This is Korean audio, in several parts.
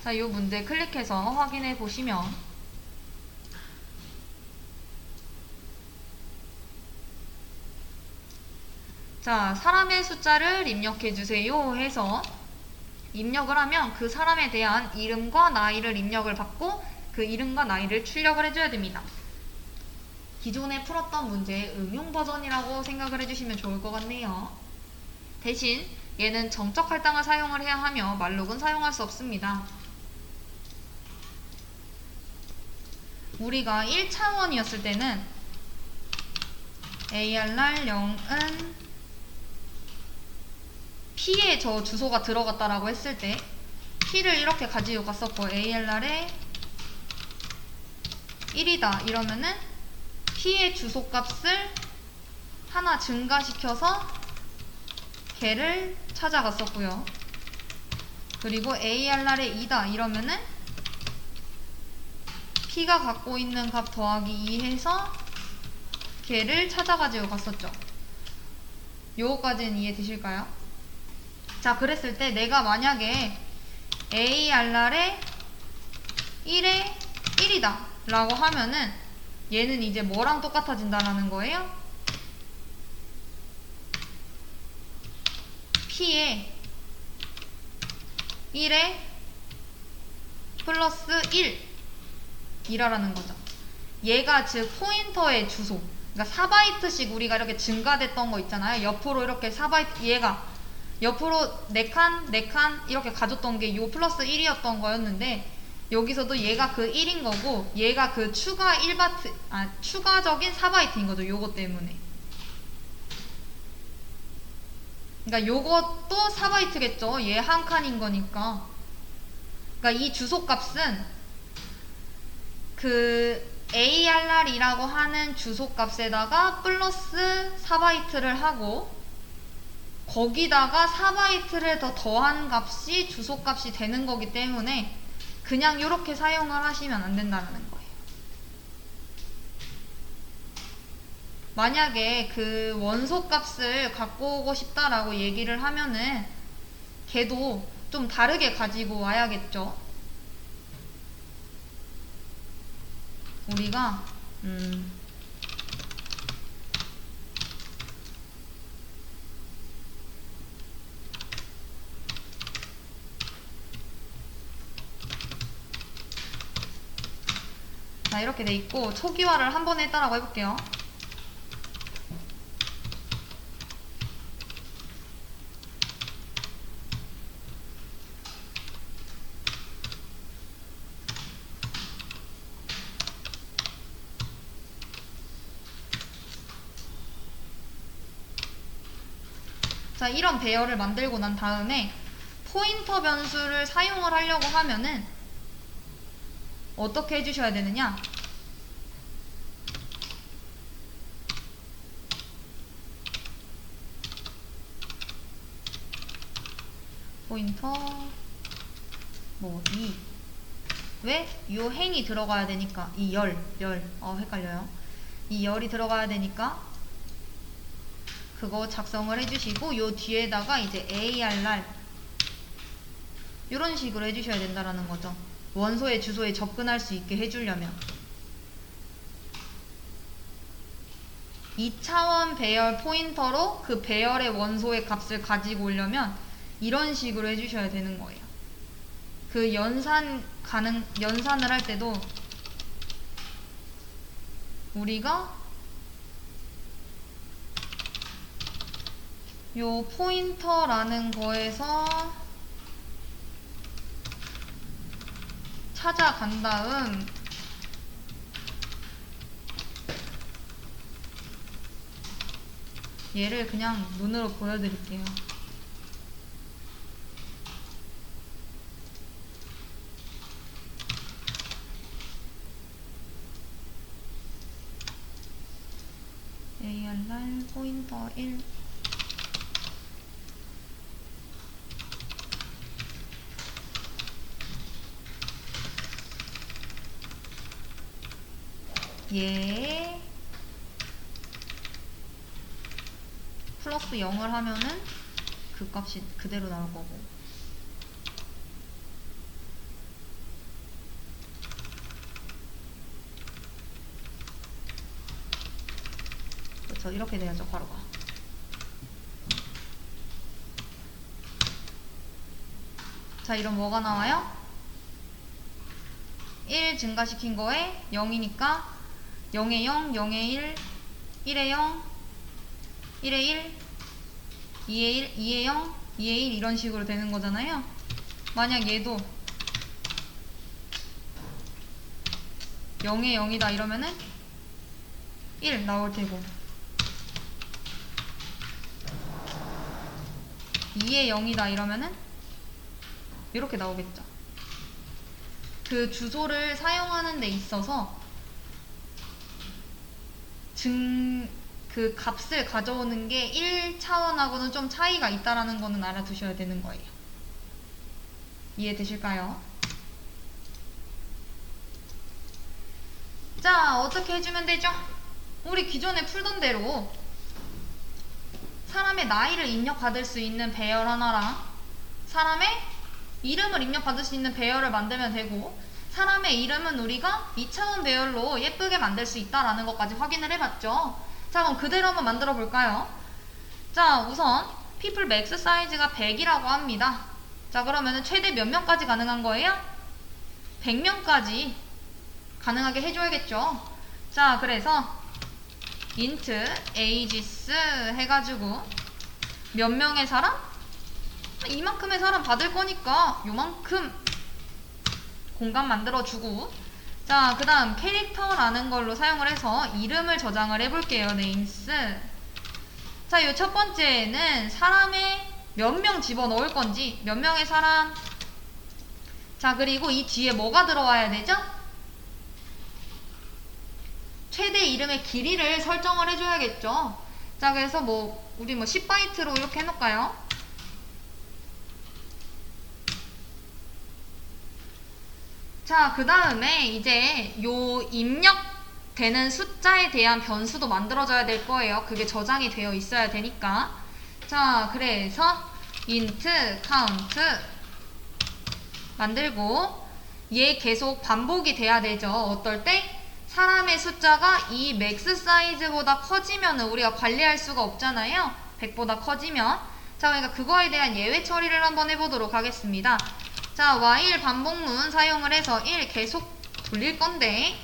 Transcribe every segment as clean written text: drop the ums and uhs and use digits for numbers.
자, 이 문제 클릭해서 확인해 보시면 자, 사람의 숫자를 입력해 주세요 해서 입력을 하면 그 사람에 대한 이름과 나이를 입력을 받고 그 이름과 나이를 출력을 해줘야 됩니다. 기존에 풀었던 문제의 응용 버전이라고 생각을 해주시면 좋을 것 같네요. 대신 얘는 정적 할당을 사용을 해야 하며 말록은 사용할 수 없습니다. 우리가 1차원이었을 때는 ARR0은 P에 저 주소가 들어갔다라고 했을 때 P를 이렇게 가지고 갔었고 ARR에 1이다 이러면은 P의 주소값을 하나 증가시켜서 걔를 찾아갔었고요. 그리고 ARR에 2다 이러면은 P가 갖고 있는 값 더하기 2 해서 걔를 찾아가지고 갔었죠. 요거까지는 이해되실까요? 자, 그랬을 때 내가 만약에 ARR에 1에 1이다 라고 하면은 얘는 이제 뭐랑 똑같아진다라는 거예요? P에 1에 플러스 1 이라는 거죠. 얘가 즉 포인터의 주소, 그러니까 4바이트씩 우리가 이렇게 증가됐던 거 있잖아요. 옆으로 이렇게 4바이트, 얘가 옆으로 4칸 이렇게 가졌던 게 요 플러스 1이었던 거였는데 여기서도 얘가 그 1인 거고 얘가 그 추가적인 4바이트인 거죠. 요거 때문에. 그러니까 요것도 4바이트겠죠. 얘 한 칸인 거니까. 그러니까 이 주소 값은 그 ARR이라고 하는 주소 값에다가 플러스 4바이트를 하고 거기다가 4바이트를 더 더한 값이 주소 값이 되는 거기 때문에 그냥 이렇게 사용을 하시면 안 된다는 거예요. 만약에 그 원소 값을 갖고 오고 싶다라고 얘기를 하면은 걔도 좀 다르게 가지고 와야겠죠. 우리가 자, 이렇게 돼 있고 초기화를 한 번에 했다라고 해볼게요. 자, 이런 배열을 만들고 난 다음에 포인터 변수를 사용을 하려고 하면은 어떻게 해주셔야 되느냐? 포인터 뭐 2. 왜? 요 행이 들어가야 되니까 이 열 헷갈려요. 이 열이 들어가야 되니까 그거 작성을 해주시고 요 뒤에다가 이제 ARR 이런 식으로 해주셔야 된다라는 거죠. 원소의 주소에 접근할 수 있게 해주려면 2차원 배열 포인터로 그 배열의 원소의 값을 가지고 오려면 이런 식으로 해주셔야 되는 거예요. 그 연산을 할 때도 우리가 요 포인터라는 거에서 찾아간 다음 얘를 그냥 눈으로 보여드릴게요. ARR 포인터 1 얘 플러스 0을 하면은 그 값이 그대로 나올 거고 그쵸. 이렇게 돼야죠, 괄호가. 자, 이럼 뭐가 나와요? 1 증가시킨 거에 0이니까 0에 0, 0에 1, 1에 0, 1에 1, 2에 1, 2에 0, 2에 1 이런 식으로 되는 거잖아요. 만약 얘도 0에 0이다 이러면은 1 나올 테고 2에 0이다 이러면은 이렇게 나오겠죠. 그 주소를 사용하는 데 있어서 그 값을 가져오는 게 1차원하고는 좀 차이가 있다라는 거는 알아두셔야 되는 거예요. 이해되실까요? 자, 어떻게 해주면 되죠? 우리 기존에 풀던 대로 사람의 나이를 입력받을 수 있는 배열 하나랑 사람의 이름을 입력받을 수 있는 배열을 만들면 되고, 사람의 이름은 우리가 2차원 배열로 예쁘게 만들 수 있다라는 것까지 확인을 해봤죠. 자, 그럼 그대로 한번 만들어 볼까요? 자, 우선 people max 사이즈가 100이라고 합니다. 자, 그러면은 최대 몇 명까지 가능한 거예요? 100명까지 가능하게 해줘야겠죠. 자, 그래서 int ages 해가지고 몇 명의 사람? 이만큼의 사람 받을 거니까 요만큼 공간 만들어주고, 자, 그 다음 캐릭터라는 걸로 사용을 해서 이름을 저장을 해볼게요. names. 자, 요 첫 번째는 사람의 몇 명 집어넣을 건지, 몇 명의 사람. 자, 그리고 이 뒤에 뭐가 들어와야 되죠? 최대 이름의 길이를 설정을 해줘야겠죠. 자, 그래서 우리 10바이트로 이렇게 해놓을까요? 자, 그 다음에 이제 요 입력되는 숫자에 대한 변수도 만들어져야 될 거예요. 그게 저장이 되어 있어야 되니까. 자, 그래서 int count 만들고, 얘 계속 반복이 돼야 되죠. 어떨 때? 사람의 숫자가 이 맥스 사이즈보다 커지면 우리가 관리할 수가 없잖아요. 100보다 커지면. 자, 그러니까 그거에 대한 예외 처리를 한번 해보도록 하겠습니다. 자, while 반복문 사용을 해서 1 계속 돌릴 건데,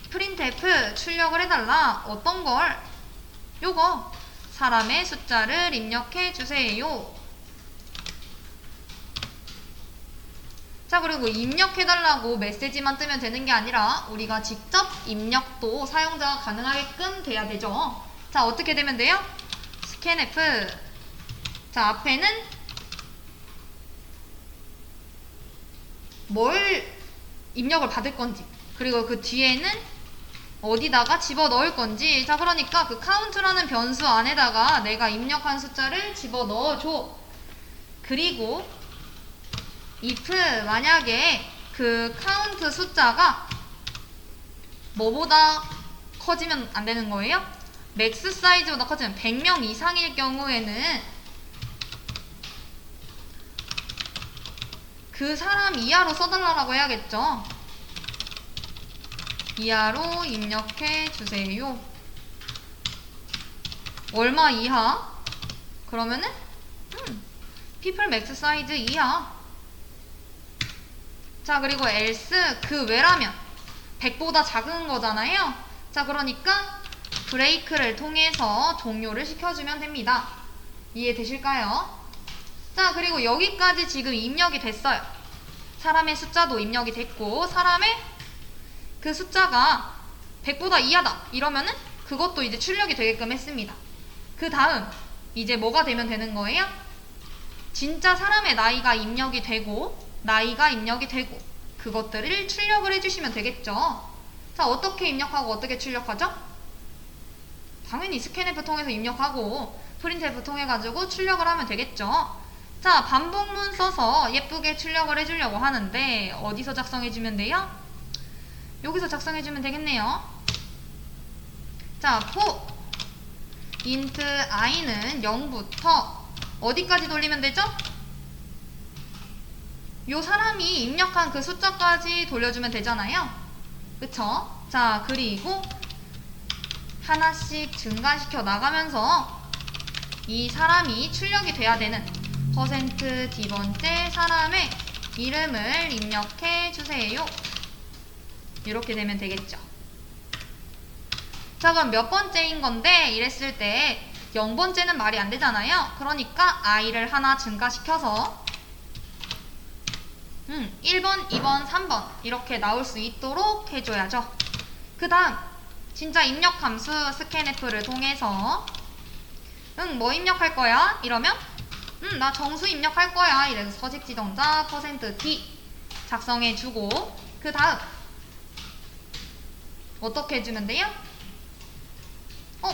printf 출력을 해달라. 어떤 걸? 요거 사람의 숫자를 입력해 주세요. 자, 그리고 입력해달라고 메시지만 뜨면 되는 게 아니라 우리가 직접 입력도 사용자가 가능하게끔 돼야 되죠. 자, 어떻게 되면 돼요? scanf. 자, 앞에는 뭘 입력을 받을 건지, 그리고 그 뒤에는 어디다가 집어넣을 건지. 자, 그러니까 그 count라는 변수 안에다가 내가 입력한 숫자를 집어넣어줘. 그리고 if 만약에 그 count 숫자가 뭐보다 커지면 안 되는 거예요? max 사이즈보다 커지면 100명 이상일 경우에는 그 사람 이하로 써달라고 해야겠죠. 이하로 입력해 주세요. 얼마 이하? 그러면은 people max size 이하. 자, 그리고 else 그 외라면 100보다 작은 거잖아요. 자, 그러니까 브레이크를 통해서 종료를 시켜주면 됩니다. 이해되실까요? 자, 그리고 여기까지 지금 입력이 됐어요. 사람의 숫자도 입력이 됐고, 사람의 그 숫자가 100보다 이하다 이러면은 그것도 이제 출력이 되게끔 했습니다. 그 다음 이제 뭐가 되면 되는 거예요? 진짜 사람의 나이가 입력이 되고 그것들을 출력을 해주시면 되겠죠. 자, 어떻게 입력하고 어떻게 출력하죠? 당연히 scanf 통해서 입력하고 printf 통해가지고 출력을 하면 되겠죠. 자, 반복문 써서 예쁘게 출력을 해주려고 하는데 어디서 작성해주면 돼요? 여기서 작성해주면 되겠네요. 자, for int i는 0부터 어디까지 돌리면 되죠? 요 사람이 입력한 그 숫자까지 돌려주면 되잖아요. 그쵸? 자, 그리고 하나씩 증가시켜 나가면서 이 사람이 출력이 돼야 되는 %D번째 사람의 이름을 입력해 주세요. 이렇게 되면 되겠죠. 자, 그럼 몇 번째인 건데 이랬을 때 0번째는 말이 안 되잖아요. 그러니까 i를 하나 증가시켜서 1번, 2번, 3번 이렇게 나올 수 있도록 해줘야죠. 그 다음 진짜 입력 함수 scanf를 통해서 뭐 입력할 거야? 이러면 나 정수 입력할 거야. 이래서 서식 지정자 %D 작성해주고 그 다음 어떻게 해주면 돼요?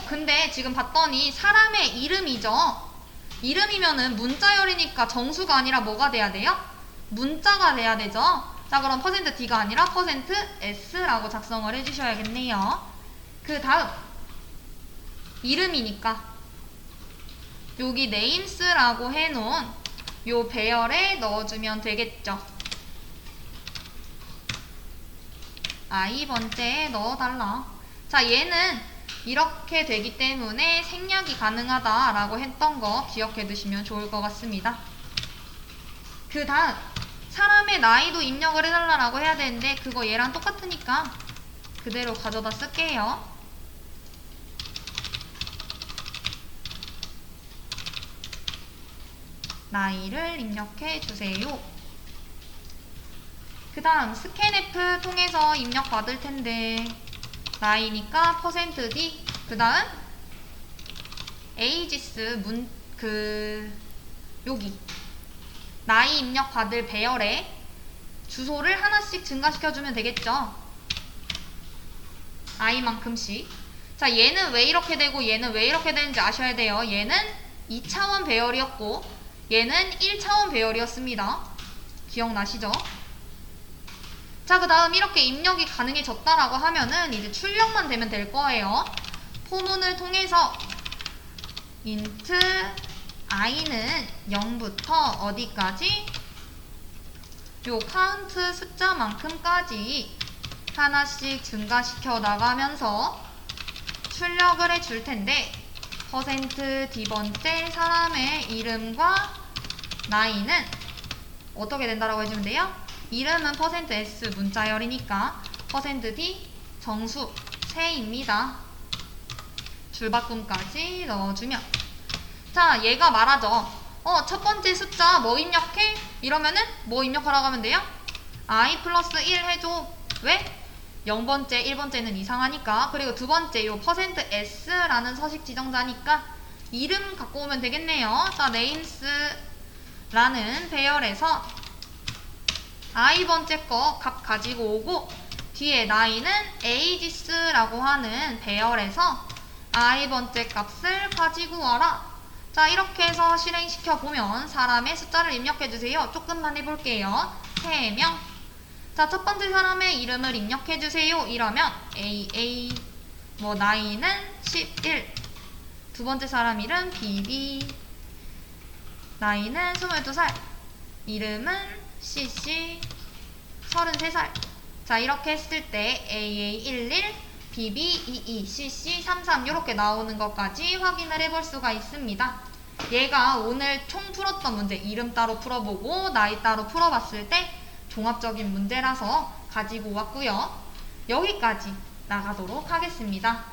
근데 지금 봤더니 사람의 이름이죠. 이름이면은 문자열이니까 정수가 아니라 뭐가 돼야 돼요? 문자가 돼야 되죠. 자, 그럼 %D가 아니라 %S라고 작성을 해주셔야겠네요. 그 다음 이름이니까 여기 names라고 해놓은 요 배열에 넣어주면 되겠죠. i번째에 넣어달라. 자, 얘는 이렇게 되기 때문에 생략이 가능하다라고 했던 거 기억해 두시면 좋을 것 같습니다. 그 다음 사람의 나이도 입력을 해달라고 해야 되는데 그거 얘랑 똑같으니까 그대로 가져다 쓸게요. 나이를 입력해 주세요. 그 다음 scanf 통해서 입력 받을 텐데 나이니까 %D 그 다음 ages 여기 나이 입력 받을 배열에 주소를 하나씩 증가시켜주면 되겠죠. i만큼씩. 자, 얘는 왜 이렇게 되고 얘는 왜 이렇게 되는지 아셔야 돼요. 얘는 2차원 배열이었고 얘는 1차원 배열이었습니다. 기억나시죠? 자, 그 다음 이렇게 입력이 가능해졌다라고 하면은 이제 출력만 되면 될 거예요. 포문을 통해서 int i는 0부터 어디까지? 요 count 숫자만큼까지 하나씩 증가시켜 나가면서 출력을 해줄 텐데 %D번째 사람의 이름과 나이는 어떻게 된다라고 해주면 돼요? 이름은 %S 문자열이니까 %D 정수 세입니다. 줄바꿈까지 넣어주면 자, 얘가 말하죠. 첫 번째 숫자 뭐 입력해? 이러면은 뭐 입력하라고 하면 돼요? i 플러스 1 해줘. 왜? 0번째, 1번째는 이상하니까. 그리고 두 번째 요 %S라는 서식 지정자니까 이름 갖고 오면 되겠네요. 자, names라는 배열에서 i번째 거 값 가지고 오고 뒤에 나이는 ages라고 하는 배열에서 i번째 값을 가지고 와라. 자, 이렇게 해서 실행시켜보면 사람의 숫자를 입력해주세요. 조금만 해볼게요. 3명. 자, 첫 번째 사람의 이름을 입력해주세요. 이러면 AA 나이는 11. 두 번째 사람 이름 BB 나이는 22살. 이름은 CC 33살. 자, 이렇게 했을 때 AA11 BB22 CC33 이렇게 나오는 것까지 확인을 해볼 수가 있습니다. 얘가 오늘 총 풀었던 문제 이름 따로 풀어보고 나이 따로 풀어봤을 때 종합적인 문제라서 가지고 왔고요. 여기까지 나가도록 하겠습니다.